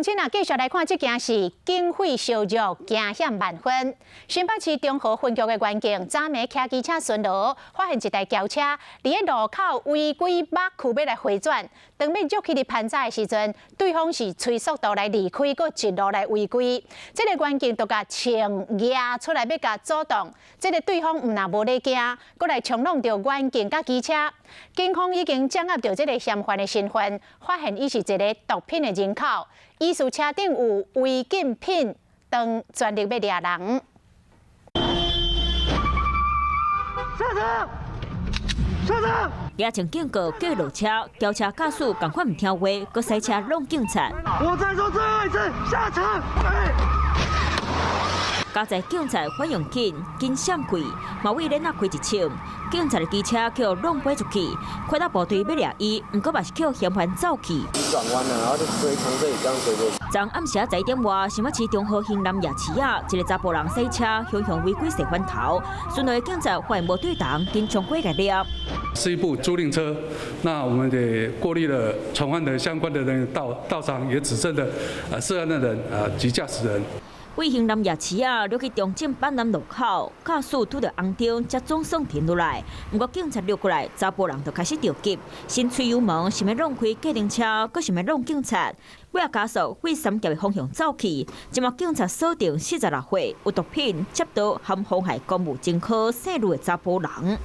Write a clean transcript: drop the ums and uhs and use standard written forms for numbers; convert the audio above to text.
乡亲啊，继续来看这件事，警匪相辱，惊险万分。新北市中和分局的员警昨暝骑机车巡逻，发现一台轿车伫咧路口违规挖区要来回转，当要捉起伫盘查的时阵，对方是催速度来离开，搁一路来违规。这个员警就甲枪压出来要甲阻挡，这个对方毋但无咧惊，搁来冲撞到员警甲机车。警方已经掌握到这个嫌犯的身份，发现伊是一个毒品的人口。 疑似车顶有违禁品，当全力要抓人。下车！下车！抓前警告叫落车，轿车驾驶赶快唔听话，搁塞车弄警察。我再说最后一次，下车！加在警察反应紧，紧闪开，嘛为人啊开一枪。警察的机车叫弄飞出去，快到部队要抓伊，唔过嘛是叫嫌犯走去。转弯了，然后就追从这里这样追过去。昨暗时11点外，新北市中和兴南夜市啊，一个查甫人洗车向违规驶翻头，顺路的警察发现无对当，紧冲过来抓。是一部租赁车，那我们也过滤了传唤的相关的人到场，也指证了涉案的人及驾驶人。 为兴南夜市啊，落去中正板南路口，驾驶拄到红灯，才总算停落来。不过警察溜过来，查甫人就开始着急，先吹油门，想要弄开计程车，搁想要弄警察，尾加速往三峡的方向走去。今麦警察锁定46岁有毒品、窃盗含妨害公务证科姓卢的查甫人。